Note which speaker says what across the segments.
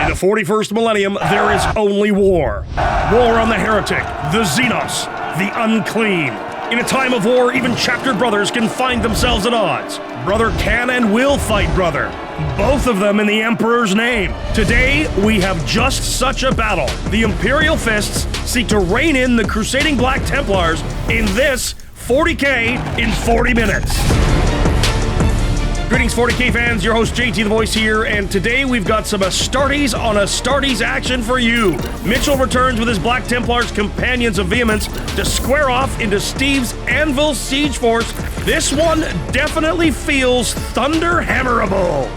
Speaker 1: In the 41st millennium, there is only war. War on the heretic, the Xenos, the unclean. In a time of war, even chapter brothers can find themselves at odds. Brother can and will fight brother. Both of them in the Emperor's name. Today, we have just such a battle. The Imperial Fists seek to rein in the crusading Black Templars in this 40K in 40 minutes. Greetings 40K fans, your host JT the Voice here, and today we've got some Astartes on Astartes action for you. Mitchell returns with his Black Templars companions of Vehemence to square off into Steve's Anvil siege force. This one definitely feels thunderhammerable.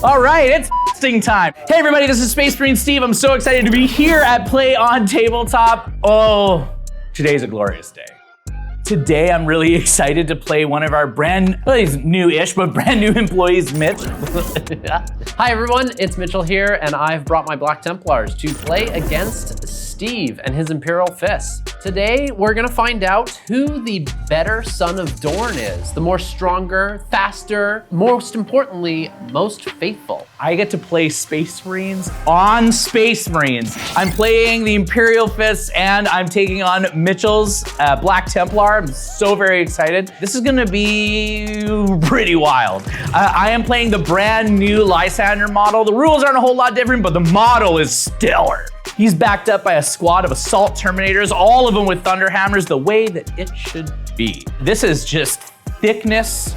Speaker 2: All right, it's f***ing time. Hey everybody, this is Space Marine Steve. I'm so excited to be here at Play on Tabletop. Oh, today's a glorious day. Today, I'm really excited to play one of our well, he's new-ish, but brand new employees, Mitch.
Speaker 3: Hi everyone, it's Mitchell here, and I've brought my Black Templars to play against Steve and his Imperial Fists. Today, we're gonna find out who the better son of Dorn is. The more stronger, faster, most importantly, most faithful.
Speaker 2: I get to play Space Marines on Space Marines. I'm playing the Imperial Fists, and I'm taking on Mitchell's Black Templar. I'm so very excited. This is gonna be pretty wild. I am playing the brand new Lysander model. The rules aren't a whole lot different, but the model is stellar. He's backed up by a squad of assault Terminators, all of them with Thunderhammers, the way that it should be. This is just thickness.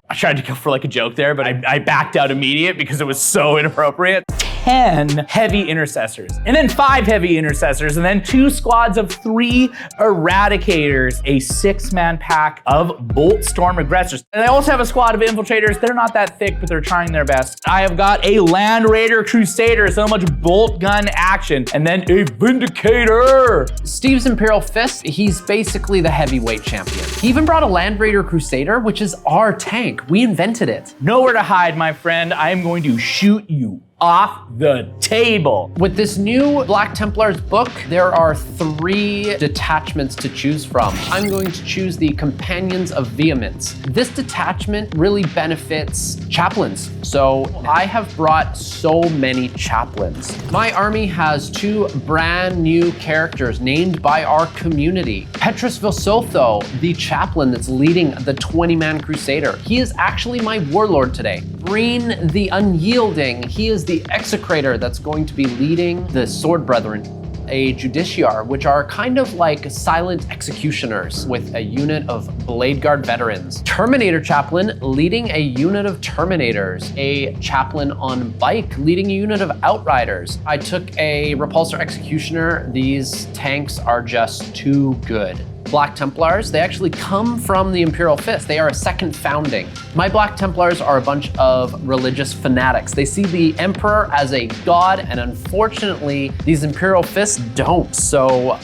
Speaker 2: I tried to go for like a joke there, but I backed out immediate because it was so inappropriate. 10 heavy intercessors, and then 5 heavy intercessors, and then 2 squads of 3 eradicators, a 6-man pack of bolt storm aggressors. And I also have a squad of infiltrators. They're not that thick, but they're trying their best. I have got a Land Raider Crusader, so much bolt gun action, and then a Vindicator.
Speaker 3: Steve's Imperial Fist, he's basically the heavyweight champion. He even brought a Land Raider Crusader, which is our tank. We invented it.
Speaker 2: Nowhere to hide, my friend. I am going to shoot you off the table.
Speaker 3: With this new Black Templars book, there are 3 detachments to choose from. I'm going to choose the Companions of Vehemence. This detachment really benefits chaplains. So I have brought so many chaplains. My army has 2 brand new characters named by our community. Petrus Vosotho, the chaplain that's leading the 20-man Crusader. He is actually my warlord today. Breen the Unyielding, he is the Execrator that's going to be leading the Sword Brethren, a Justiciar, which are kind of like silent executioners with a unit of Blade Guard veterans. Terminator Chaplain leading a unit of Terminators. A Chaplain on bike leading a unit of Outriders. I took a Repulsor Executioner. These tanks are just too good. Black Templars, they actually come from the Imperial Fist. They are a second founding. My Black Templars are a bunch of religious fanatics. They see the Emperor as a god, and unfortunately, these Imperial Fists don't, so.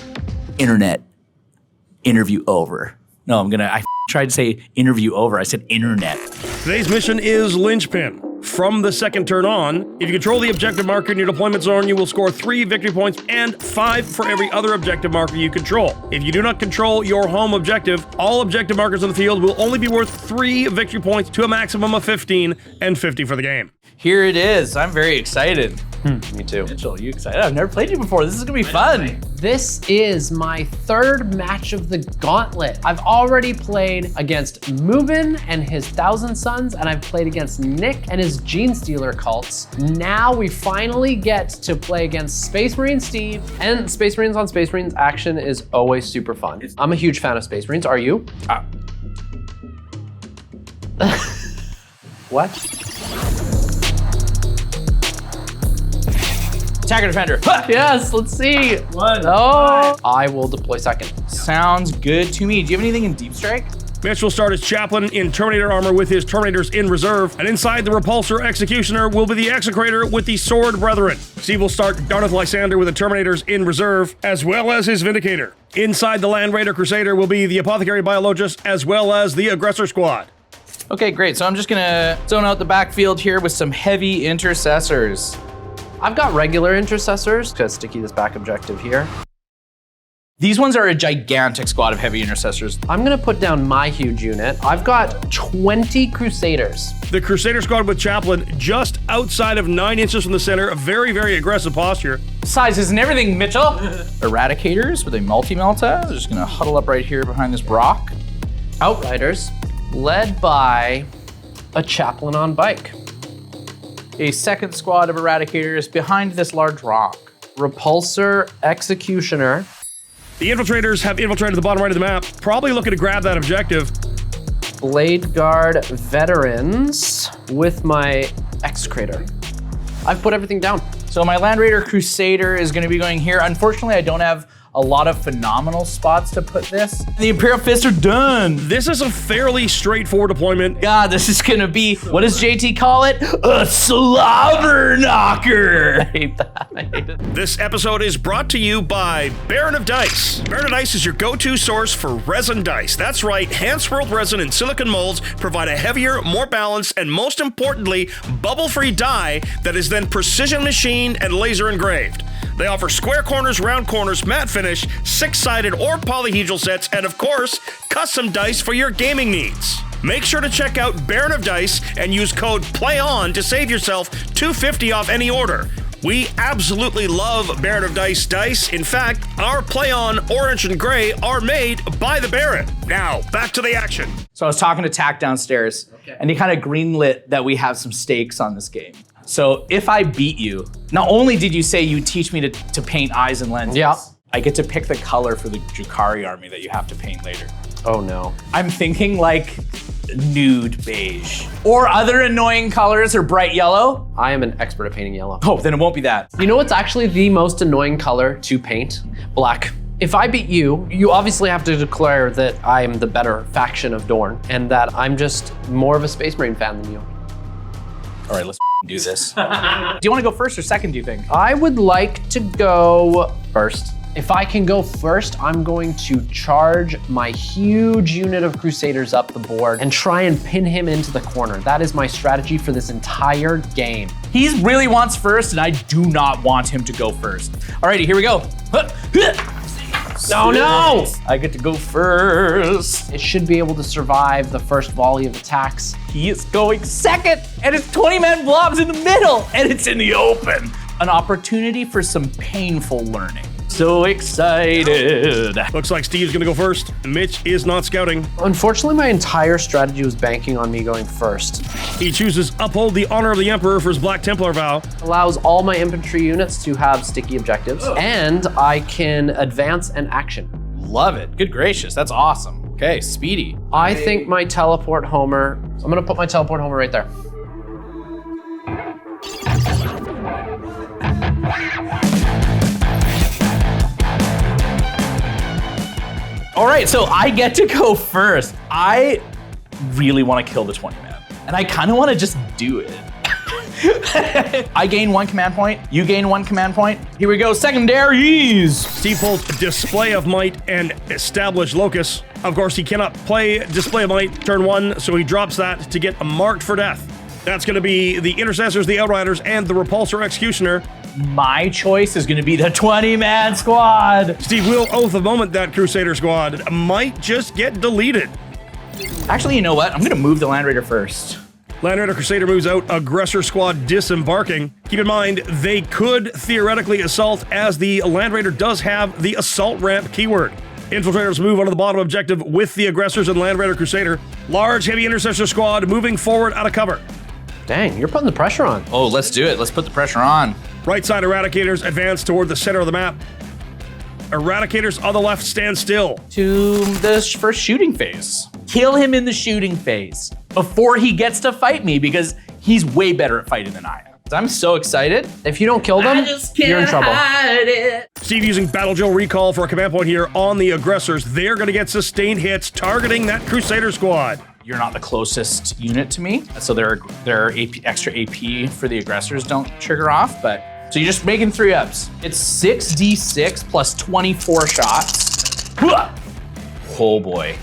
Speaker 2: Internet, interview over. No, I tried to say interview over, I said internet.
Speaker 1: Today's mission is Linchpin. From the second turn on, if you control the objective marker in your deployment zone, you will score 3 victory points and 5 for every other objective marker you control. If you do not control your home objective, all objective markers on the field will only be worth 3 victory points to a maximum of 15 and 50 for the game.
Speaker 2: Here it is. I'm very excited.
Speaker 3: Me too.
Speaker 2: Mitchell, you excited? I've never played you before. This is gonna be fun.
Speaker 3: This is my 3rd match of the gauntlet. I've already played against Mubin and his Thousand Sons, and I've played against Nick and his Gene Stealer cults. Now we finally get to play against Space Marine Steve, and Space Marines on Space Marines action is always super fun. I'm a huge fan of Space Marines. Are you? What?
Speaker 2: Attacker defender.
Speaker 3: Yes, let's see.
Speaker 2: 1.
Speaker 3: Oh, I will deploy second.
Speaker 2: Sounds good to me. Do you have anything in Deep Strike?
Speaker 1: Mitch will start as Chaplain in Terminator armor with his Terminators in reserve, and inside the Repulsor Executioner will be the Execrator with the Sword Brethren. Steve will start Darnath Lysander with the Terminators in reserve, as well as his Vindicator. Inside the Land Raider Crusader will be the Apothecary Biologis, as well as the Aggressor Squad.
Speaker 2: Okay, great. So I'm just gonna zone out the backfield here with some heavy intercessors.
Speaker 3: I've got regular intercessors to sticky this back objective here.
Speaker 2: These ones are a gigantic squad of heavy intercessors.
Speaker 3: I'm gonna put down my huge unit. I've got 20 Crusaders.
Speaker 1: The Crusader Squad with Chaplain just outside of 9 inches from the center, a very, very aggressive posture.
Speaker 2: Sizes and everything, Mitchell. Eradicators with a multi-melta. They're just gonna huddle up right here behind this rock.
Speaker 3: Outriders, led by a Chaplain on bike.
Speaker 2: A second squad of Eradicators behind this large rock.
Speaker 3: Repulsor Executioner.
Speaker 1: The infiltrators have infiltrated the bottom right of the map, probably looking to grab that objective.
Speaker 3: Blade Guard Veterans with my Excrator. I've put everything down.
Speaker 2: So my Land Raider Crusader is gonna be going here. Unfortunately, I don't have a lot of phenomenal spots to put this. The Imperial Fists are done.
Speaker 1: This is a fairly straightforward deployment.
Speaker 2: God, this is gonna be, what does JT call it? A slobber knocker. I hate that, I hate it.
Speaker 1: This episode is brought to you by Baron of Dice. Baron of Dice is your go-to source for resin dice. That's right, hand-swirled resin and silicon molds provide a heavier, more balanced, and most importantly, bubble-free die that is then precision machined and laser engraved. They offer square corners, round corners, matte finish, 6-sided or polyhedral sets, and of course, custom dice for your gaming needs. Make sure to check out Baron of Dice and use code PLAYON to save yourself $250 off any order. We absolutely love Baron of Dice dice. In fact, our Play On orange and gray are made by the Baron. Now, back to the action.
Speaker 2: So I was talking to Tack downstairs, and he kind of greenlit that we have some stakes on this game. So if I beat you, not only did you say you teach me to paint eyes and lenses,
Speaker 3: Yeah.
Speaker 2: I get to pick the color for the Drukhari army that you have to paint later.
Speaker 3: Oh no.
Speaker 2: I'm thinking like nude beige. Or other annoying colors or bright yellow.
Speaker 3: I am an expert at painting yellow.
Speaker 2: Oh, then it won't be that.
Speaker 3: You know what's actually the most annoying color to paint? Black. If I beat you, you obviously have to declare that I am the better faction of Dorn and that I'm just more of a Space Marine fan than you.
Speaker 2: All right, let's do this. Do you want to go first or second, do you think?
Speaker 3: I would like to go first. If I can go first, I'm going to charge my huge unit of Crusaders up the board and try and pin him into the corner. That is my strategy for this entire game.
Speaker 2: He really wants first, and I do not want him to go first. Alrighty, here we go.
Speaker 3: Oh no!
Speaker 2: I get to go first.
Speaker 3: It should be able to survive the first volley of attacks.
Speaker 2: He is going second, and it's 20-man blobs in the middle, and it's in the open. An opportunity for some painful learning. So excited.
Speaker 1: Looks like Steve's gonna go first. Mitch is not scouting.
Speaker 3: Unfortunately, my entire strategy was banking on me going first.
Speaker 1: He chooses uphold the honor of the Emperor for his Black Templar vow.
Speaker 3: Allows all my infantry units to have sticky objectives, and I can advance and action.
Speaker 2: Love it. Good gracious. That's awesome. Okay, speedy.
Speaker 3: I think my teleport homer, I'm gonna put my teleport homer right there.
Speaker 2: All right, so I get to go first. I really want to kill the 20-man, and I kind of want to just do it. I gain 1 command point, you gain 1 command point. Here we go, secondaries.
Speaker 1: Steve pulls Display of Might and Establish Locus. Of course, he cannot play Display of Might turn 1, so he drops that to get marked for death. That's gonna be the Intercessors, the Outriders, and the Repulsor Executioner.
Speaker 2: My choice is gonna be the 20-man squad.
Speaker 1: Steve will oath the moment that Crusader squad might just get deleted.
Speaker 2: Actually, you know what? I'm gonna move the Land Raider first.
Speaker 1: Land Raider Crusader moves out, Aggressor Squad disembarking. Keep in mind, they could theoretically assault, as the Land Raider does have the assault ramp keyword. Infiltrators move onto the bottom objective with the Aggressors and Land Raider Crusader. Large, heavy Intercessor squad moving forward out of cover.
Speaker 3: Dang, you're putting the pressure on.
Speaker 2: Oh, let's do it. Let's put the pressure on.
Speaker 1: Right side Eradicators advance toward the center of the map. Eradicators on the left stand still.
Speaker 2: To the first shooting phase. Kill him in the shooting phase before he gets to fight me, because he's way better at fighting than I am. I'm so excited.
Speaker 3: If you don't kill them, you're in trouble.
Speaker 1: Steve using Battle Drill Recall for a command point here on the Aggressors. They're gonna get sustained hits targeting that Crusader squad.
Speaker 2: You're not the closest unit to me, so their extra AP for the Aggressors don't trigger off, but so you're just making 3-ups. It's 6d6 plus 24 shots. Oh boy.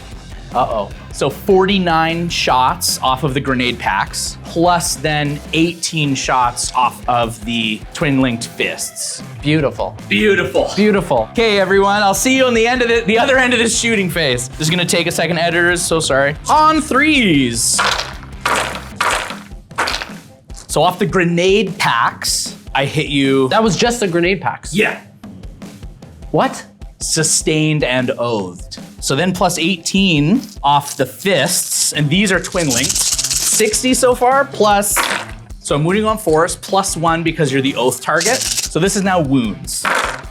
Speaker 2: Uh-oh. So 49 shots off of the grenade packs. plus then 18 shots off of the twin-linked fists.
Speaker 3: Beautiful.
Speaker 2: Beautiful.
Speaker 3: Beautiful.
Speaker 2: Okay, everyone, I'll see you on the end of the other end of this shooting phase. This is gonna take a second, editors, so sorry. On threes. So off the grenade packs, I hit you.
Speaker 3: That was just the grenade packs.
Speaker 2: Yeah.
Speaker 3: What?
Speaker 2: Sustained and oathed. So then plus 18 off the fists, and these are twin linked. 60 so far, plus, so I'm wounding on force, plus 1 because you're the oath target. So this is now wounds.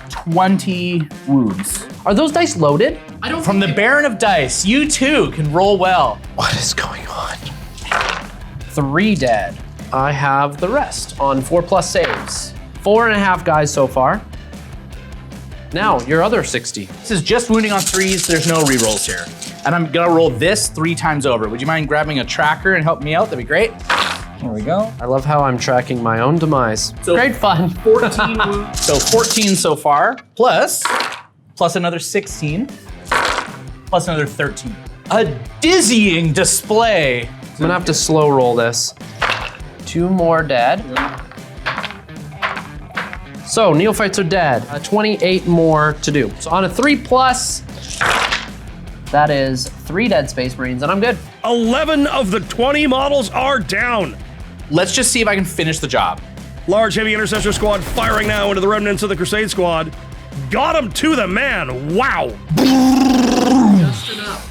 Speaker 2: 20 wounds.
Speaker 3: Are those dice loaded?
Speaker 2: From the Baron of Dice, you too can roll well.
Speaker 3: What is going on? 3 dead. I have the rest on 4+ saves. 4.5 guys so far. Now, your other 60.
Speaker 2: This is just wounding on threes, there's no rerolls here. And I'm gonna roll this 3 times over. Would you mind grabbing a tracker and help me out? That'd be great. Here we go.
Speaker 3: I love how I'm tracking my own demise.
Speaker 2: So
Speaker 3: great fun.
Speaker 2: 14 wounds. So 14 so far, plus another 16, plus another 13. A dizzying display.
Speaker 3: I'm gonna have to slow roll this. 2 more dead. So neophytes are dead. 28 more to do. So on a 3+, that is 3 dead Space Marines, and I'm good.
Speaker 1: 11 of the 20 models are down.
Speaker 2: Let's just see if I can finish the job.
Speaker 1: Large heavy Intercessor Squad firing now into the remnants of the Crusade Squad. Got him to the man, wow.
Speaker 3: Just enough.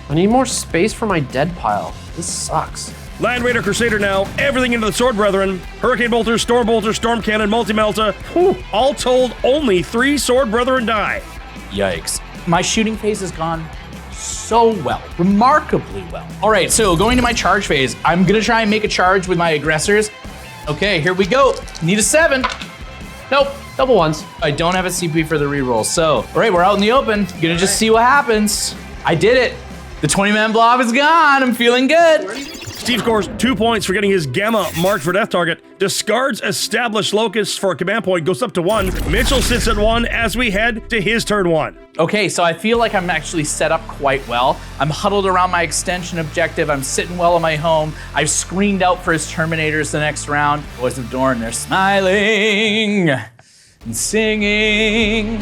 Speaker 3: I need more space for my dead pile. This sucks.
Speaker 1: Land Raider Crusader now, everything into the Sword Brethren. Hurricane Bolter, Storm Bolter, Storm Cannon, Multi-Melta. All told, only 3 Sword Brethren die.
Speaker 2: Yikes. My shooting phase has gone so well, remarkably well. All right, so going to my charge phase, I'm gonna try and make a charge with my aggressors. Okay, here we go. Need a 7.
Speaker 3: Nope, double ones.
Speaker 2: I don't have a CP for the reroll, so. All right, we're out in the open. Gonna just see what happens. I did it. The 20-man blob is gone. I'm feeling good.
Speaker 1: Steve scores 2 points for getting his Gamma marked for death target. Discards established locusts for a command point, goes up to 1. Mitchell sits at 1 as we head to his turn 1.
Speaker 2: Okay, so I feel like I'm actually set up quite well. I'm huddled around my extension objective. I'm sitting well in my home. I've screened out for his Terminators the next round. Boys of Dorn, they're smiling and singing.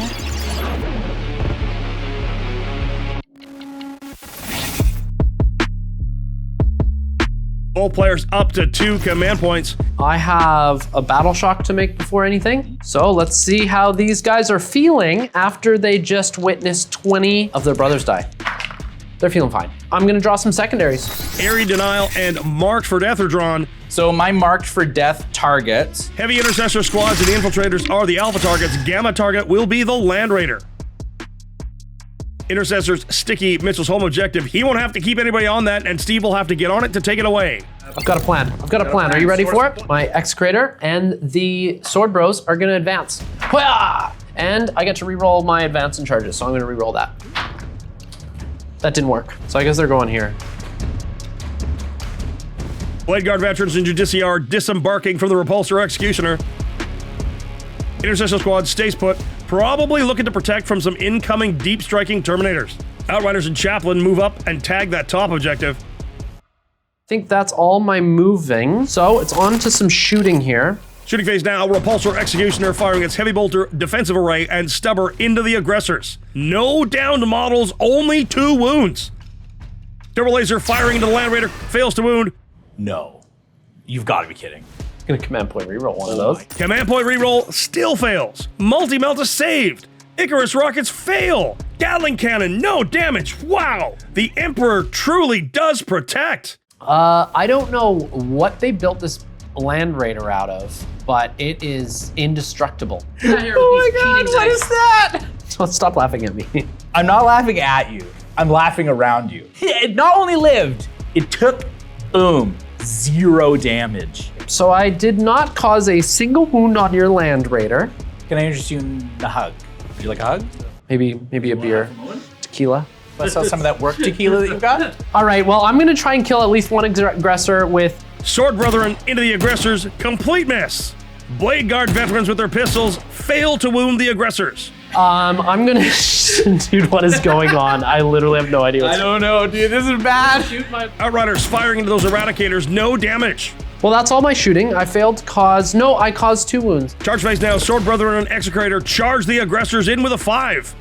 Speaker 1: Both players up to 2 command points.
Speaker 3: I have a battle shock to make before anything. So let's see how these guys are feeling after they just witnessed 20 of their brothers die. They're feeling fine. I'm gonna draw some secondaries.
Speaker 1: Airy Denial and Marked for Death are drawn.
Speaker 2: So my marked for death targets.
Speaker 1: Heavy Intercessor Squads and the Infiltrators are the alpha targets. Gamma target will be the Land Raider. Intercessor's sticky Mitchell's home objective. He won't have to keep anybody on that, and Steve will have to get on it to take it away.
Speaker 3: I've got a plan. Are you ready for it? My Execrator and the Sword Bros are gonna advance. Hwah! And I get to reroll my advance and charges, so I'm gonna reroll that. That didn't work, so I guess they're going here.
Speaker 1: Blade Guard veterans and Justiciar disembarking from the Repulsor Executioner. Intercessor Squad stays put, probably looking to protect from some incoming deep striking Terminators. Outriders and Chaplain move up and tag that top objective.
Speaker 3: I think that's all my moving. So it's on to some shooting here.
Speaker 1: Shooting phase now, Repulsor Executioner firing its Heavy Bolter defensive array and Stubber into the aggressors. No downed models, only 2 wounds. Turbo Laser firing into the Land Raider, fails to wound.
Speaker 2: No, you've got to be kidding.
Speaker 3: I'm gonna command point reroll one of those.
Speaker 1: Command point reroll still fails. Multi-Melta saved. Icarus rockets fail. Gatling cannon, no damage. Wow, the Emperor truly does protect.
Speaker 3: I don't know what they built this Land Raider out of, but it is indestructible.
Speaker 2: Oh my God, what is that?
Speaker 3: So stop laughing at me.
Speaker 2: I'm not laughing at you. I'm laughing around you. It not only lived, it took, boom, 0 damage.
Speaker 3: So I did not cause a single wound on your Land Raider.
Speaker 2: Can I interest you in a hug? Would you like a hug?
Speaker 3: Maybe a beer. Tequila.
Speaker 2: Let's have some of that work tequila that you've got.
Speaker 3: All right, well, I'm gonna try and kill at least one aggressor with...
Speaker 1: Sword Brethren into the aggressors, complete miss. Blade Guard veterans with their pistols fail to wound the aggressors.
Speaker 3: I'm gonna, dude, what is going on? I literally have no idea what's
Speaker 2: I don't know, dude. This is bad.
Speaker 1: Outriders firing into those Eradicators, no damage.
Speaker 3: Well, that's all my shooting. I failed to cause, no, I caused 2 wounds.
Speaker 1: Charge phase now, Sword Brethren and Execrator charge the aggressors in with a 5.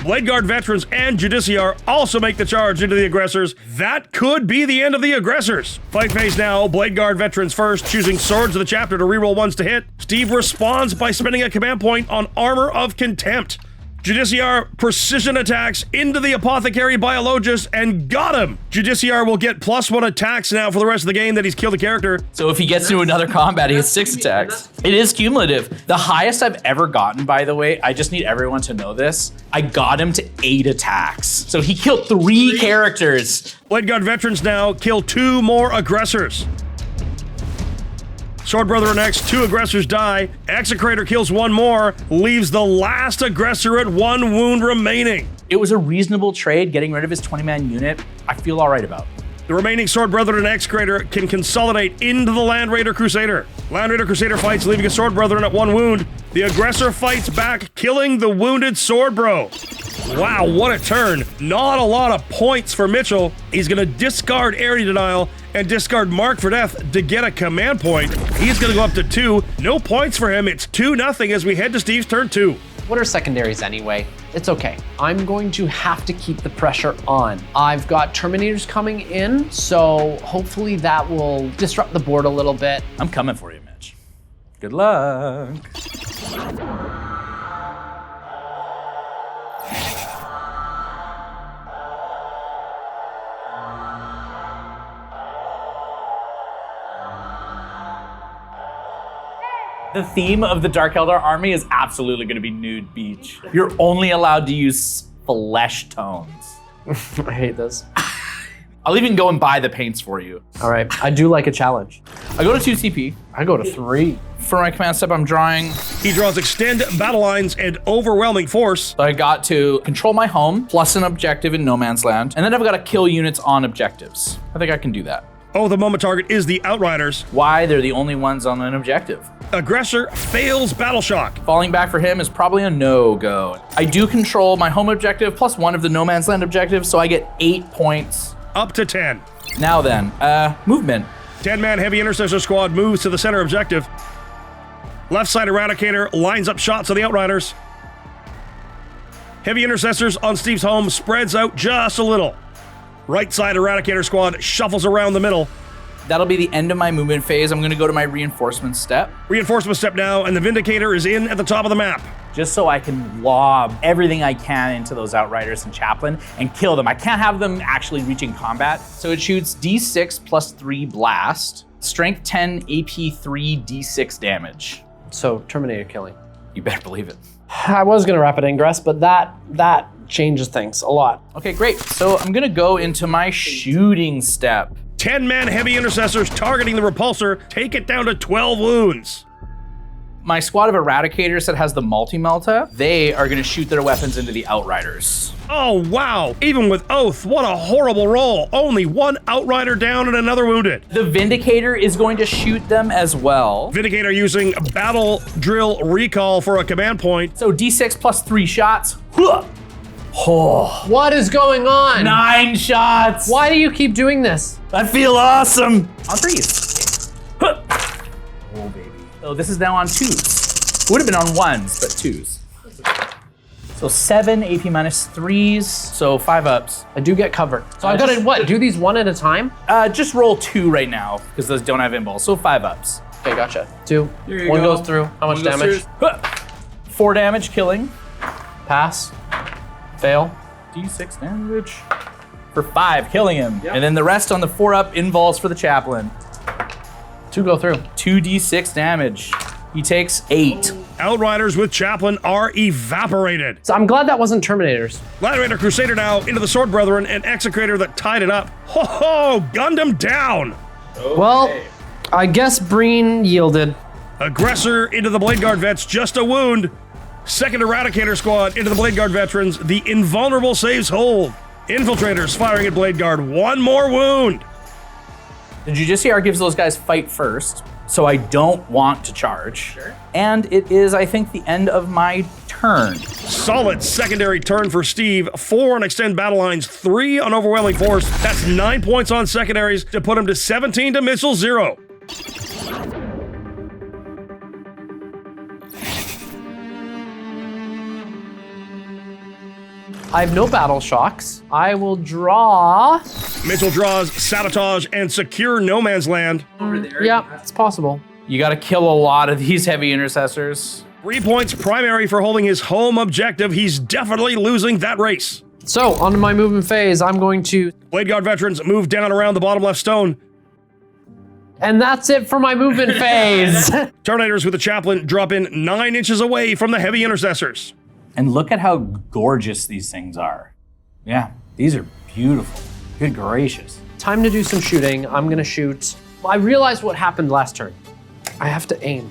Speaker 1: Blade Guard veterans and Justiciar also make the charge into the aggressors. That could be the end of the aggressors. Fight phase now, Blade Guard veterans first, choosing Swords of the Chapter to reroll ones to hit. Steve responds by spending a command point on Armor of Contempt. Justiciar precision attacks into the Apothecary Biologis and got him! Justiciar will get +1 attacks now for the rest of the game that he's killed a character.
Speaker 2: So if he gets into another combat, he gets 6 attacks. It is cumulative. The highest I've ever gotten, by the way, I just need everyone to know this, I got him to 8 attacks. So he killed 3 characters.
Speaker 1: Blade Guard veterans now kill 2 more aggressors. Sword Brethren X, 2 aggressors die. Execrator kills 1 more, leaves the last aggressor at 1 wound remaining.
Speaker 2: It was a reasonable trade getting rid of his 20-man unit. I feel all right about.
Speaker 1: The remaining Sword Brethren and Execrator can consolidate into the Land Raider Crusader. Land Raider Crusader fights, leaving a Sword Brethren at 1 wound. The aggressor fights back, killing the wounded Sword Bro. Wow, what a turn. Not a lot of points for Mitchell. He's gonna discard Area Denial and discard Mark for Death to get a command point. He's gonna go up to 2. No points for him. It's 2-0 as we head to Steve's turn 2.
Speaker 3: What are secondaries anyway? It's okay. I'm going to have to keep the pressure on. I've got Terminators coming in, so hopefully that will disrupt the board a little bit.
Speaker 2: I'm coming for you, Mitch. Good luck. The theme of the Dark Eldar army is absolutely going to be nude beach. You're only allowed to use flesh tones.
Speaker 3: I hate this.
Speaker 2: I'll even go and buy the paints for you.
Speaker 3: All right, I do like a challenge.
Speaker 2: I go to 2 CP.
Speaker 3: I go to 3.
Speaker 2: For my command step, I'm drawing.
Speaker 1: He draws Extend Battle Lines and Overwhelming Force.
Speaker 2: So I got to control my home, plus an objective in No Man's Land, and then I've got to kill units on objectives. I think I can do that.
Speaker 1: Oh, the moment target is the Outriders.
Speaker 2: Why? They're the only ones on an objective.
Speaker 1: Aggressor fails Battle Shock.
Speaker 2: Falling back for him is probably a no-go. I do control my home objective plus 1 of the No Man's Land objectives, so I get 8 points.
Speaker 1: Up to 10.
Speaker 2: Now then, movement.
Speaker 1: 10-man Heavy Intercessor Squad moves to the center objective. Left side Eradicator lines up shots on the Outriders. Heavy Intercessors on Steve's home spreads out just a little. Right side Eradicator Squad shuffles around the middle.
Speaker 2: That'll be the end of my movement phase. I'm gonna go to my reinforcement step.
Speaker 1: Reinforcement step now, and the Vindicator is in at the top of the map.
Speaker 2: Just so I can lob everything I can into those Outriders and Chaplain and kill them. I can't have them actually reaching combat. So it shoots D6 plus 3 blast, strength 10, AP 3, D6 damage.
Speaker 3: So Terminator killing.
Speaker 2: You better believe it.
Speaker 3: I was gonna Rapid Ingress, but that changes things a lot.
Speaker 2: Okay, great. So I'm gonna go into my shooting step.
Speaker 1: 10-man Heavy Intercessors targeting the Repulsor take it down to 12 wounds.
Speaker 2: My squad of Eradicators that has the multi-melta, they are gonna shoot their weapons into the Outriders.
Speaker 1: Oh, wow. Even with Oath, what a horrible roll. Only 1 Outrider down and another wounded.
Speaker 2: The Vindicator is going to shoot them as well.
Speaker 1: Vindicator using Battle Drill Recall for a command point.
Speaker 2: So D6 plus 3 shots. Oh,
Speaker 3: What is going on?
Speaker 2: 9 shots.
Speaker 3: Why do you keep doing this?
Speaker 2: I feel awesome. On 3s. Oh, baby. So this is now on 2s. Would have been on 1s, but 2s. So 7 AP minus 3s, so 5 ups.
Speaker 3: I do get covered. So I've got to, what, do these 1 at a time?
Speaker 2: Just roll 2 right now, because those don't have involves, so 5 ups.
Speaker 3: Okay, gotcha. 2.
Speaker 2: There you
Speaker 3: 1
Speaker 2: go.
Speaker 3: goes through. How much
Speaker 2: One goes
Speaker 3: damage?
Speaker 2: through. 4 damage, killing.
Speaker 3: Pass. Fail.
Speaker 2: D6 damage. For 5, killing him. Yep. And then the rest on the 4 up involves for the Chaplain.
Speaker 3: 2 go through.
Speaker 2: 2d6 damage. He takes 8.
Speaker 1: Outriders with Chaplain are evaporated.
Speaker 3: So I'm glad that wasn't Terminators.
Speaker 1: Land Raider Crusader now into the Sword Brethren and Execrator that tied it up. Ho ho! Gunned him down!
Speaker 2: Okay.
Speaker 3: Well, I guess Breen yielded.
Speaker 1: Aggressor into the Blade Guard vets, just a wound. Second Eradicator Squad into the Blade Guard veterans. The invulnerable saves hold. Infiltrators firing at Blade Guard, 1 more wound.
Speaker 2: The Justiciar gives those guys fight first. so I don't want to charge. Sure. And it is, I think, the end of my turn.
Speaker 1: Solid secondary turn for Steve. 4 on extend battle lines, 3 on overwhelming force. That's 9 points on secondaries to put him to 17 to Mitchell 0.
Speaker 3: I have no battle shocks. I will draw.
Speaker 1: Mitchell draws Sabotage and Secure No Man's Land.
Speaker 2: Over there.
Speaker 3: Yeah, it's possible.
Speaker 2: You gotta kill a lot of these heavy intercessors.
Speaker 1: 3 points primary for holding his home objective. He's definitely losing that race.
Speaker 3: So, onto my movement phase, I'm going to...
Speaker 1: Blade Guard veterans move down around the bottom left stone.
Speaker 3: And that's it for my movement phase.
Speaker 1: Terminators with the Chaplain drop in 9 inches away from the heavy intercessors.
Speaker 2: And look at how gorgeous these things are. Yeah, these are beautiful. Good gracious.
Speaker 3: Time to do some shooting. I'm gonna shoot. Well, I realized what happened last turn. I have to aim.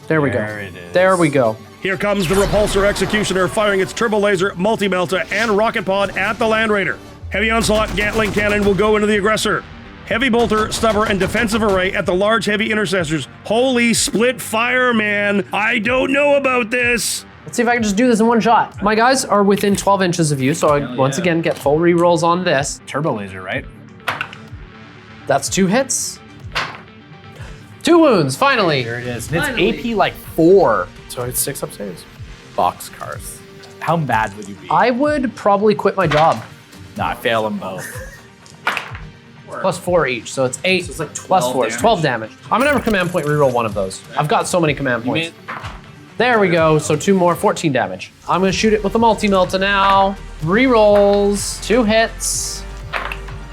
Speaker 3: There we go.
Speaker 2: There it is.
Speaker 3: There we go.
Speaker 1: Here comes the Repulsor Executioner firing its Turbo Laser, Multi-Melta, and Rocket Pod at the Land Raider. Heavy Onslaught Gatling Cannon will go into the Aggressor. Heavy Bolter, Stubber, and Defensive Array at the large heavy intercessors. Holy split fire, man. I don't know about this.
Speaker 3: Let's see if I can just do this in one shot. My guys are within 12 inches of you, so I once again get full rerolls on this.
Speaker 2: Turbo laser, right?
Speaker 3: That's 2 hits. 2 wounds, finally.
Speaker 2: Here it is. And it's AP like 4. So it's 6 up saves. Boxcars. How mad would you be?
Speaker 3: I would probably quit my job.
Speaker 2: Nah, I fail them both.
Speaker 3: Plus 4 each, so it's 8
Speaker 2: So it's like 12
Speaker 3: plus 4. It's
Speaker 2: damage.
Speaker 3: 12 damage. I'm gonna have a command point reroll one of those. I've got so many command points. There we go, so 2 more, 14 damage. I'm gonna shoot it with the Multi-Melta now. Rerolls, 2 hits,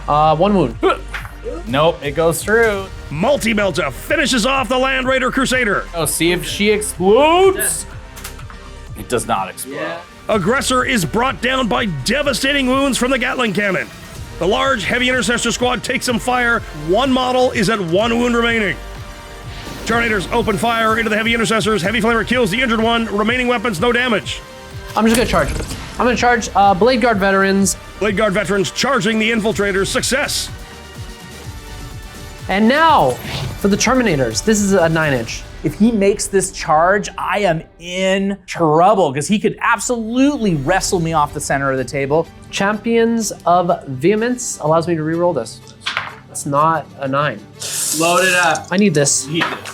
Speaker 3: 1 wound.
Speaker 2: Nope, it goes through.
Speaker 1: Multi-Melta finishes off the Land Raider Crusader.
Speaker 2: Oh, see if she explodes. It does not explode.
Speaker 3: Yeah.
Speaker 1: Aggressor is brought down by devastating wounds from the Gatling Cannon. The large heavy Intercessor squad takes some fire. 1 model is at 1 wound remaining. Terminators open fire into the heavy intercessors. Heavy Flamer kills the injured one. Remaining weapons, no damage.
Speaker 3: I'm just gonna charge. I'm gonna charge Blade Guard veterans.
Speaker 1: Blade Guard veterans charging the infiltrators. Success.
Speaker 3: And now, for the Terminators, this is a 9-inch.
Speaker 2: If he makes this charge, I am in trouble because he could absolutely wrestle me off the center of the table.
Speaker 3: Champions of Vehemence allows me to reroll this. It's not a 9.
Speaker 2: Load it up.
Speaker 3: I need this.
Speaker 2: Need this.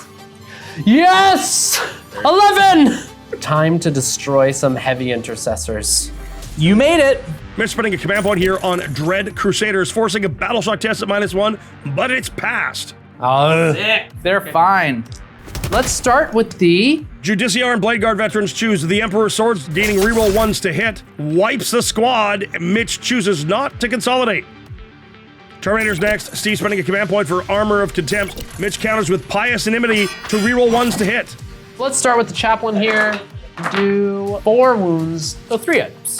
Speaker 3: Yes! 11! Time to destroy some heavy intercessors.
Speaker 2: You made it.
Speaker 1: Mitch spending a command point here on Dread Crusaders, forcing a battle shock test at -1, but it's passed.
Speaker 2: They're fine.
Speaker 3: Let's start with the...
Speaker 1: Judiciar and Blade Guard veterans choose the Emperor's Swords, gaining reroll 1s to hit. Wipes the squad. Mitch chooses not to consolidate. Terminator's next. Steve spending a command point for Armor of Contempt. Mitch counters with Pious Inimity to reroll 1s to hit.
Speaker 3: Let's start with the Chaplain here. Do 4 wounds.
Speaker 2: So 3 items.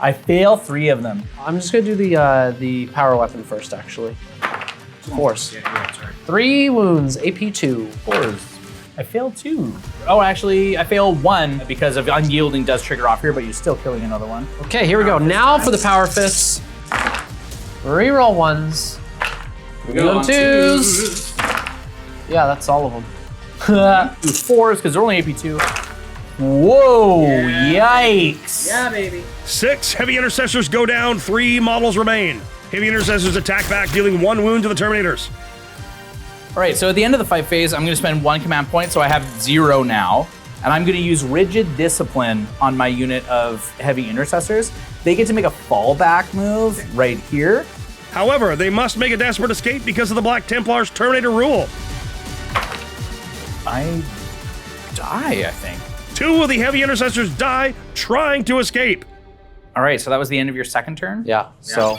Speaker 2: I fail 3 of them.
Speaker 3: I'm just gonna do the power weapon first, actually. Force. 3 wounds, AP2.
Speaker 2: 4s. I failed 2. Oh, actually, I failed 1 because of Unyielding does trigger off here, but you're still killing another one.
Speaker 3: Okay, here we go. Now for the Power Fists. Reroll 1s.
Speaker 2: We go on
Speaker 3: 2s. Yeah, that's all of them.
Speaker 2: Do 4s because they're only AP2. Whoa, yikes.
Speaker 4: Yeah, baby.
Speaker 1: 6 heavy intercessors go down, 3 models remain. Heavy intercessors attack back, dealing 1 wound to the Terminators.
Speaker 2: All right, so at the end of the fight phase, I'm gonna spend 1 command point, so I have 0 now. And I'm gonna use Rigid Discipline on my unit of heavy intercessors. They get to make a fallback move right here.
Speaker 1: However, they must make a desperate escape because of the Black Templar's Terminator rule.
Speaker 2: I die, I think.
Speaker 1: 2 of the heavy intercessors die trying to escape.
Speaker 2: All right, so that was the end of your second turn?
Speaker 3: Yeah, so.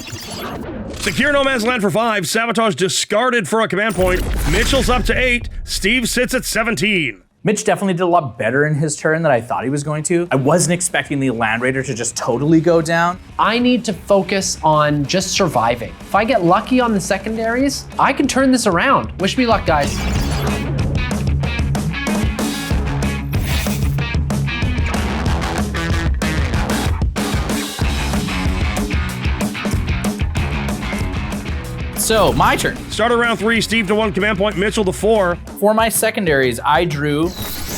Speaker 1: Secure No Man's Land for 5. Sabotage discarded for a command point. Mitchell's up to 8. Steve sits at 17.
Speaker 2: Mitch definitely did a lot better in his turn than I thought he was going to. I wasn't expecting the Land Raider to just totally go down.
Speaker 3: I need to focus on just surviving. If I get lucky on the secondaries, I can turn this around. Wish me luck, guys.
Speaker 2: So, my turn.
Speaker 1: Start of round 3, Steve to 1 command point, Mitchell to 4.
Speaker 2: For my secondaries, I drew.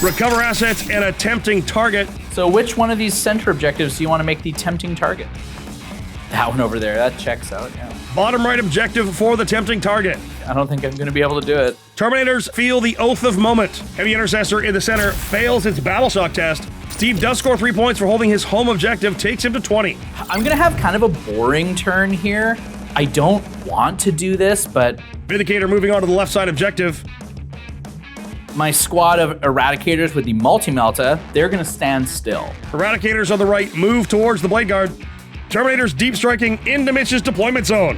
Speaker 1: Recover assets and a tempting target.
Speaker 2: So which one of these center objectives do you want to make the tempting target? That one over there, that checks out, yeah.
Speaker 1: Bottom right objective for the tempting target.
Speaker 2: I don't think I'm gonna be able to do it.
Speaker 1: Terminators feel the oath of moment. Heavy Intercessor in the center fails its battle shock test. Steve does score 3 points for holding his home objective, takes him to 20.
Speaker 2: I'm gonna have kind of a boring turn here. I don't want to do this, but
Speaker 1: Vindicator moving on to the left side objective.
Speaker 2: my squad of Eradicators with the multi-melta, they're gonna stand still.
Speaker 1: Eradicators on the right move towards the Blade Guard. Terminators deep striking into Mitch's deployment zone.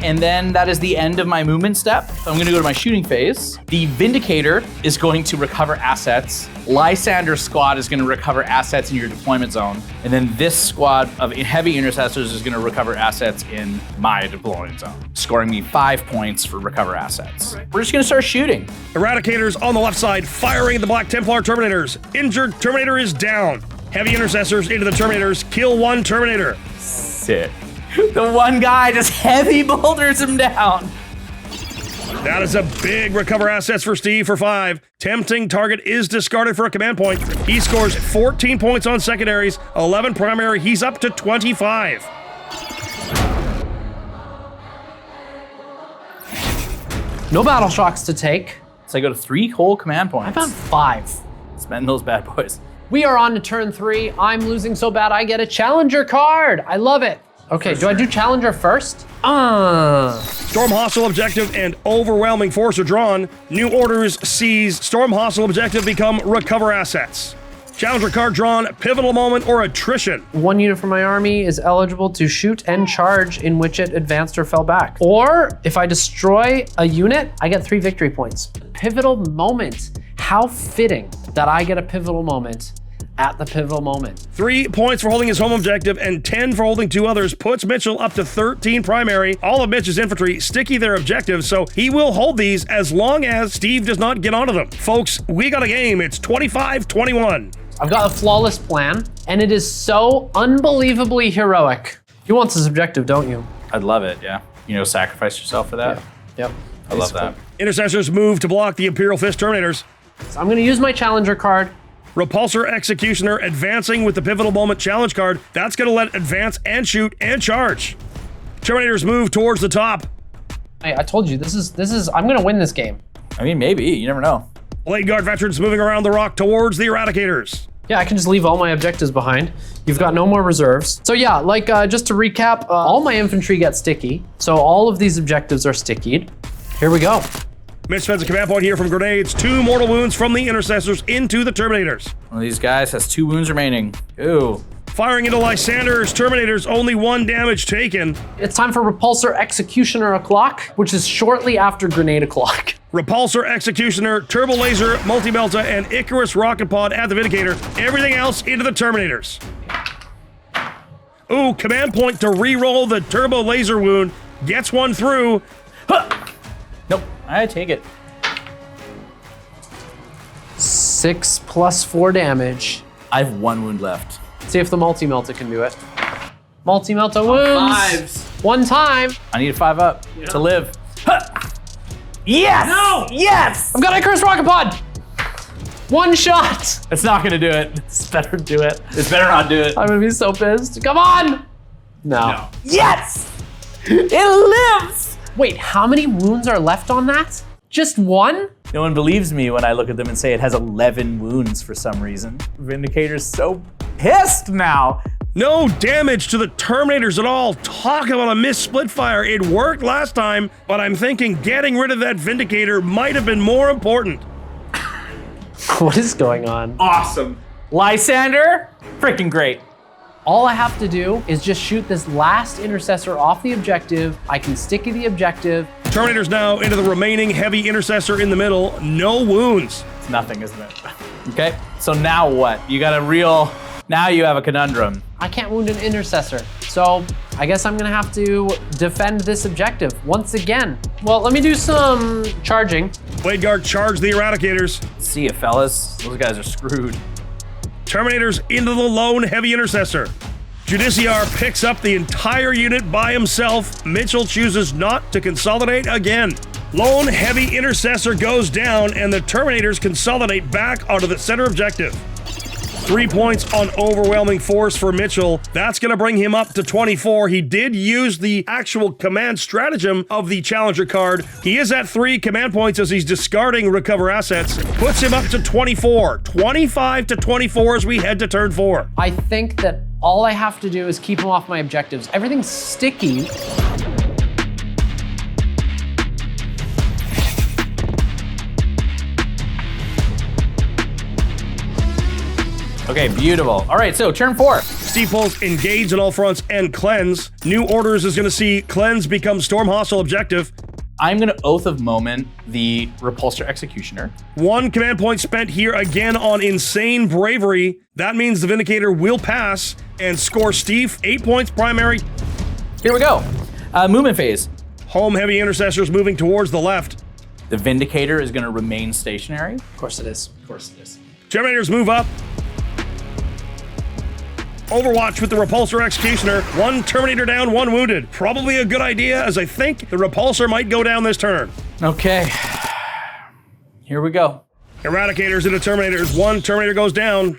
Speaker 2: And then that is the end of my movement step. So I'm gonna go to my shooting phase. The Vindicator is going to recover assets. Lysander squad is gonna recover assets in your deployment zone. And then this squad of heavy intercessors is gonna recover assets in my deployment zone, scoring me 5 points for recover assets. We're just gonna start shooting.
Speaker 1: Eradicators on the left side firing at the Black Templar Terminators. Injured Terminator is down. Heavy Intercessors into the Terminators, kill 1 Terminator.
Speaker 2: Sick. The one guy just heavy boulders him down.
Speaker 1: That is a big recover assets for Steve for 5. Tempting target is discarded for a command point. He scores 14 points on secondaries, 11 primary, he's up to 25.
Speaker 3: No battle shocks to take.
Speaker 2: So I go to 3 whole command points.
Speaker 3: How about 5?
Speaker 2: Spend those bad boys.
Speaker 3: We are on to turn 3. I'm losing so bad I get a challenger card. I love it. Okay, do I do challenger first?
Speaker 1: Storm hostile objective and overwhelming force are drawn. New orders seize storm hostile objective become recover assets. Challenger card drawn, pivotal moment or attrition.
Speaker 3: 1 unit from my army is eligible to shoot and charge in which it advanced or fell back. Or if I destroy a unit, I get 3 victory points. Pivotal moment. How fitting that I get a pivotal moment at the pivotal moment.
Speaker 1: 3 points for holding his home objective and 10 for holding 2 others puts Mitchell up to 13 primary. All of Mitch's infantry sticky their objectives, so he will hold these as long as Steve does not get onto them. Folks, we got a game. It's 25-21.
Speaker 3: I've got a flawless plan, and it is so unbelievably heroic. You want this objective, don't you?
Speaker 2: I'd love it, yeah. You know, sacrifice yourself for that.
Speaker 3: Yep.
Speaker 2: I love that.
Speaker 1: Intercessors move to block the Imperial Fist Terminators.
Speaker 3: So I'm gonna use my challenger card.
Speaker 1: Repulsor Executioner advancing with the Pivotal Moment challenge card. That's gonna let advance and shoot and charge. Terminators move towards the top.
Speaker 3: I told you, this is, I'm gonna win this game.
Speaker 2: I mean, maybe, you never know.
Speaker 1: Blade Guard veterans moving around the rock towards the Eradicators.
Speaker 3: Yeah, I can just leave all my objectives behind. You've got no more reserves. So yeah, like just to recap, all my infantry get sticky. So all of these objectives are stickied. Here we go.
Speaker 1: Mitch spends a command point here from grenades. 2 mortal wounds from the Intercessors into the Terminators.
Speaker 2: One of these guys has 2 wounds remaining. Ooh.
Speaker 1: Firing into Lysander's Terminators, only 1 damage taken.
Speaker 3: It's time for Repulsor Executioner o'clock, which is shortly after Grenade o'clock.
Speaker 1: Repulsor Executioner, Turbo Laser, Multi-Melta, and Icarus Rocket Pod at the Vindicator. Everything else into the Terminators. Ooh, command point to re-roll the Turbo Laser wound. Gets 1 through.
Speaker 2: Huh. Nope, I take it.
Speaker 3: 6 plus 4 damage.
Speaker 2: I have 1 wound left.
Speaker 3: See if the Multi-Melta can do it. Multi-Melta wounds.
Speaker 2: 5s.
Speaker 3: 1 time.
Speaker 2: I need a 5 up to live. Huh. Yes!
Speaker 3: No!
Speaker 2: Yes!
Speaker 3: I've got Icarus Rocket Pod. 1 shot.
Speaker 2: It's not gonna do it. It's better do it. It's better not do it.
Speaker 3: I'm gonna be so pissed. Come on. No.
Speaker 2: Yes! It lives!
Speaker 3: Wait, how many wounds are left on that? Just 1?
Speaker 2: No one believes me when I look at them and say it has 11 wounds for some reason. Vindicator's so pissed now.
Speaker 1: No damage to the Terminators at all. Talk about a missed split fire. It worked last time, but I'm thinking getting rid of that Vindicator might have been more important.
Speaker 3: What is going on?
Speaker 2: Awesome. Lysander, freaking great.
Speaker 3: All I have to do is just shoot this last Intercessor off the objective. I can sticky the objective.
Speaker 1: Terminators now into the remaining heavy Intercessor in the middle. No wounds.
Speaker 2: It's nothing, isn't it? Okay, so now what? You got a real, now you have a conundrum.
Speaker 3: I can't wound an Intercessor. So I guess I'm gonna have to defend this objective once again. Well, let me do some charging.
Speaker 1: Blade Guard charge the Eradicators.
Speaker 2: See ya, fellas. Those guys are screwed.
Speaker 1: Terminators into the lone heavy Intercessor. Judiciar picks up the entire unit by himself. Mitchell chooses not to consolidate again. Lone heavy intercessor goes down, and the Terminators consolidate back onto the center objective. 3 points on overwhelming force for Mitchell. That's going to bring him up to 24. He did use the actual command stratagem of the Challenger card. He is at 3 command points as he's discarding recover assets. Puts him up to 24. 25 to 24 as we head to turn 4.
Speaker 3: I think that all I have to do is keep him off my objectives. Everything's sticky.
Speaker 2: Okay, beautiful. All right, so turn 4.
Speaker 1: Steve pulls engage on all fronts and cleanse. New orders is going to see cleanse become storm hostile objective.
Speaker 2: I'm gonna Oath of Moment the Repulsor Executioner.
Speaker 1: 1 command point spent here again on insane bravery. That means the Vindicator will pass and score Steve 8 points primary.
Speaker 2: Here we go. Movement phase.
Speaker 1: Home heavy intercessors moving towards the left.
Speaker 2: The Vindicator is gonna remain stationary.
Speaker 3: Of course it is. Of course it is.
Speaker 1: Terminators move up. Overwatch with the Repulsor Executioner. 1 Terminator down, 1 wounded. Probably a good idea, as I think the Repulsor might go down this turn.
Speaker 2: Okay, here we go.
Speaker 1: Eradicators into Terminators. 1 Terminator goes down.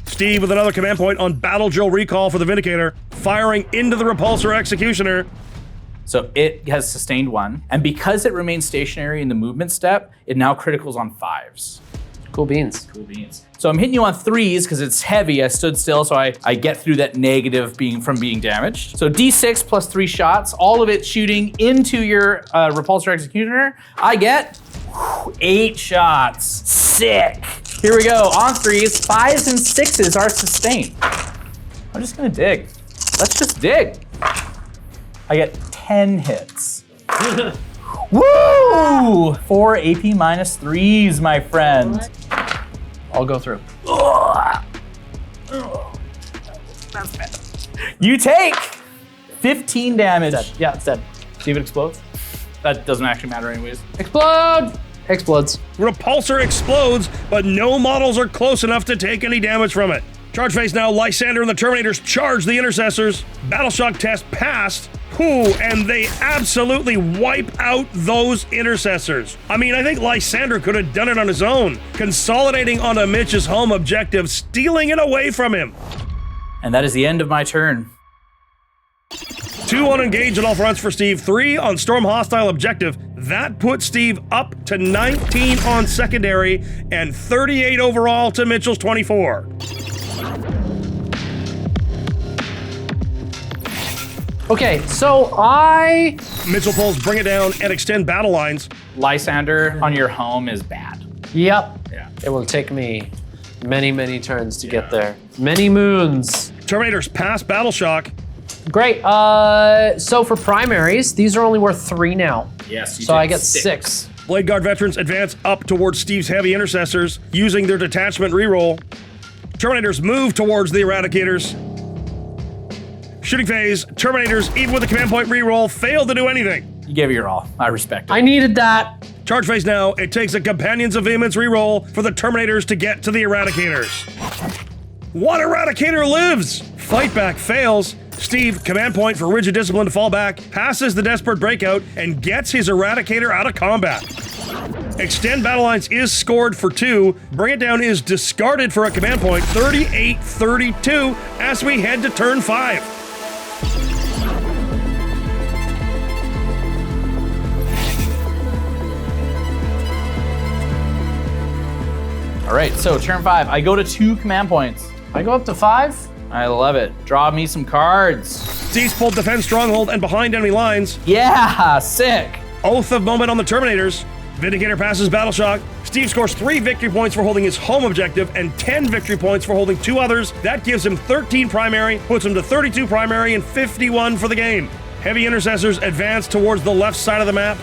Speaker 1: Steve with another command point on Battle Drill Recall for the Vindicator, firing into the Repulsor Executioner.
Speaker 2: So it has sustained 1, and because it remains stationary in the movement step, it now criticals on 5s.
Speaker 3: Cool beans.
Speaker 2: Cool beans. So I'm hitting you on 3s because it's heavy. I stood still, so I get through that negative from being damaged. So D6 plus 3 shots, all of it shooting into your Repulsor Executioner. I get 8 shots. Sick. Here we go. On 3s, 5s and 6s are sustained. I'm just gonna dig. Let's just dig. I get 10 hits. Woo! 4 AP minus 3s, my friend.
Speaker 3: I'll go through.
Speaker 2: That's bad. You take 15 damage.
Speaker 3: Dead. Yeah, it's dead.
Speaker 2: See if it explodes? That doesn't actually matter anyways.
Speaker 3: Explode! Explodes.
Speaker 1: Repulsor explodes, but no models are close enough to take any damage from it. Charge phase now, Lysander and the Terminators charge the Intercessors. Battle shock test passed. And they absolutely wipe out those Intercessors. I mean, I think Lysander could have done it on his own, consolidating onto Mitch's home objective, stealing it away from him.
Speaker 2: And that is the end of my turn.
Speaker 1: 2 on engage on all fronts for Steve, 3 on storm hostile objective. That puts Steve up to 19 on secondary and 38 overall to Mitchell's 24.
Speaker 3: Okay, so
Speaker 1: Mitchell pulls bring it down and extend battle lines.
Speaker 2: Lysander on your home is bad.
Speaker 3: Yep.
Speaker 2: Yeah.
Speaker 3: It will take me many, many turns to get there. Many moons.
Speaker 1: Terminators pass battle shock.
Speaker 3: Great. So for primaries, these are only worth 3 now.
Speaker 2: Yes, you
Speaker 3: So
Speaker 2: did
Speaker 3: I get 6.
Speaker 1: Blade Guard veterans advance up towards Steve's heavy intercessors using their detachment reroll. Terminators move towards the Eradicators. Shooting phase, Terminators, even with the command point reroll, fail to do anything.
Speaker 2: You gave it your all. I respect it.
Speaker 3: I needed that.
Speaker 1: Charge phase now, it takes a Companions of Vehemence reroll for the Terminators to get to the Eradicators. 1 Eradicator lives! Fight back fails. Steve, command point for rigid discipline to fall back, passes the Desperate Breakout, and gets his Eradicator out of combat. Extend battle lines is scored for 2. Bring it down is discarded for a command point, 38-32, as we head to turn 5.
Speaker 2: All right, so turn 5, I go to 2 command points.
Speaker 3: I go up to 5.
Speaker 2: I love it. Draw me some cards.
Speaker 1: Steve's pulled defend stronghold and behind enemy lines.
Speaker 2: Yeah, sick.
Speaker 1: Oath of Moment on the Terminators. Vindicator passes battle shock. Steve scores 3 victory points for holding his home objective and 10 victory points for holding 2 others. That gives him 13 primary, puts him to 32 primary and 51 for the game. Heavy Intercessors advance towards the left side of the map.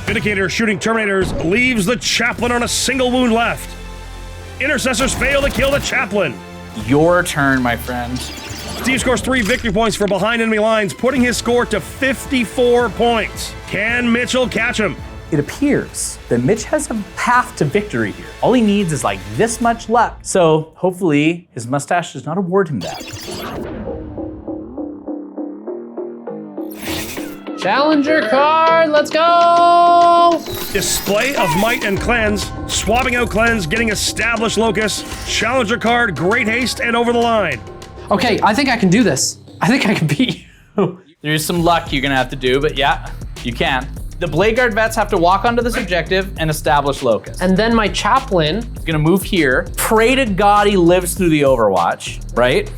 Speaker 1: Vindicator shooting Terminators leaves the Chaplain on a single wound left. Intercessors fail to kill the Chaplain.
Speaker 2: Your turn, my friend.
Speaker 1: Steve scores 3 victory points for behind enemy lines, putting his score to 54 points. Can Mitchell catch him?
Speaker 2: It appears that Mitch has a path to victory here. All he needs is like this much luck. So hopefully his mustache does not award him that.
Speaker 3: Challenger card, let's go!
Speaker 1: Display of Might and Cleanse. Swapping out Cleanse, getting Established Locus. Challenger card, Great Haste, and Over the Line.
Speaker 3: Okay, I think I can do this. I think I can beat you.
Speaker 2: There's some luck you're gonna have to do, but yeah, you can. The Blade Guard vets have to walk onto this objective and establish locus.
Speaker 3: And then my Chaplain.
Speaker 2: He's gonna move here. Pray to God he lives through the Overwatch, right?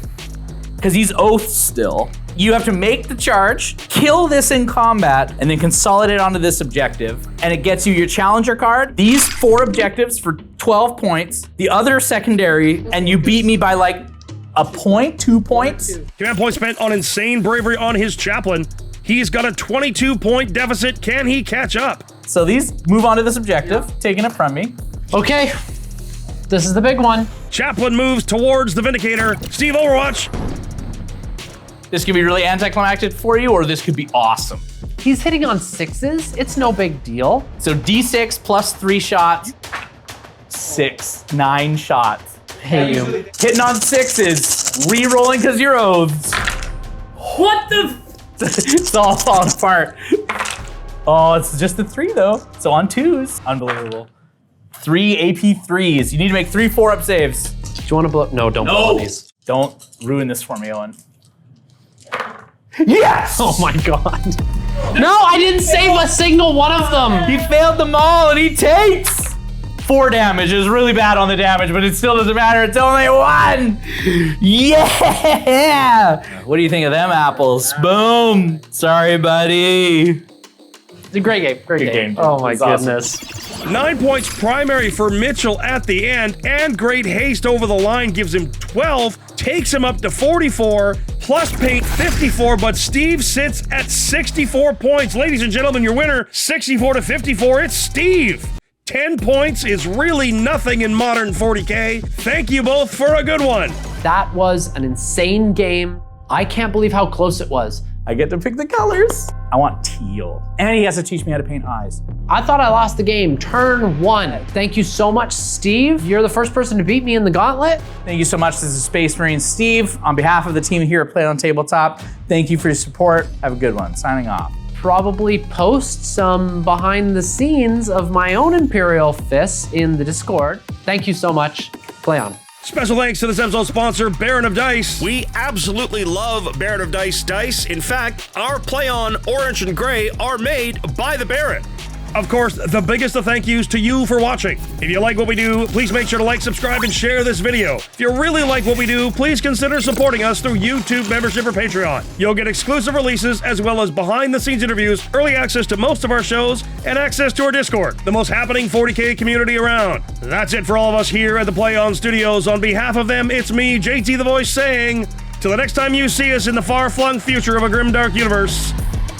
Speaker 2: Because he's oath still. You have to make the charge, kill this in combat, and then consolidate onto this objective. And it gets you your Challenger card, these 4 objectives for 12 points, the other secondary, and you beat me by like a point, 2 points.
Speaker 1: Command point spent on insane bravery on his Chaplain. He's got a 22-point deficit. Can he catch up?
Speaker 2: So these move on to this objective, taking it from me.
Speaker 3: Okay, this is the big one.
Speaker 1: Chaplain moves towards the Vindicator. Steve, Overwatch.
Speaker 2: This could be really anticlimactic for you, or this could be awesome.
Speaker 3: He's hitting on 6s. It's no big deal.
Speaker 2: So D6 plus 3 shots, 9 shots.
Speaker 3: Hey, you.
Speaker 2: Hitting on 6s, re-rolling because you're oaths. What the? It's all falling apart. Oh, it's just a 3 though. So on 2s, unbelievable. 3 AP 3s. You need to make 3 4-up saves.
Speaker 3: Do you want to blow? No, don't blow these.
Speaker 2: Don't ruin this for me, Owen. Yes!
Speaker 3: Oh my God. No, I didn't save a single one of them.
Speaker 2: He failed them all and he takes 4 damage. It was really bad on the damage, but it still doesn't matter. It's only 1. Yeah! What do you think of them apples? Boom. Sorry, buddy.
Speaker 3: It's a great game. Great game. Oh my goodness.
Speaker 2: Awesome.
Speaker 1: 9 points primary for Mitchell at the end, and Great Haste over the line gives him 12, takes him up to 44, plus paint 54, but Steve sits at 64 points. Ladies and gentlemen, your winner, 64 to 54, it's Steve. 10 points is really nothing in modern 40K. Thank you both for a good one.
Speaker 3: That was an insane game. I can't believe how close it was.
Speaker 2: I get to pick the colors. I want teal. And he has to teach me how to paint eyes.
Speaker 3: I thought I lost the game turn 1. Thank you so much, Steve. You're the first person to beat me in the gauntlet.
Speaker 2: Thank you so much. This is Space Marine Steve. On behalf of the team here at Play on Tabletop, thank you for your support. Have a good one. Signing off.
Speaker 3: Probably post some behind the scenes of my own Imperial Fists in the Discord. Thank you so much. Play on.
Speaker 1: Special thanks to this episode's sponsor, Baron of Dice. We absolutely love Baron of Dice dice. In fact, our play on Orange and Gray are made by the Baron. Of course, the biggest of thank yous to you for watching. If you like what we do, please make sure to like, subscribe, and share this video. If you really like what we do, please consider supporting us through YouTube membership or Patreon. You'll get exclusive releases as well as behind-the-scenes interviews, early access to most of our shows, and access to our Discord, the most happening 40K community around. That's it for all of us here at the Play On Studios. On behalf of them, it's me, JT the Voice, saying, till the next time you see us in the far-flung future of a grimdark universe,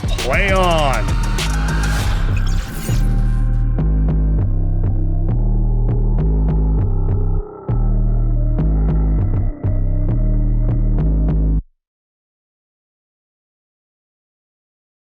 Speaker 1: play on.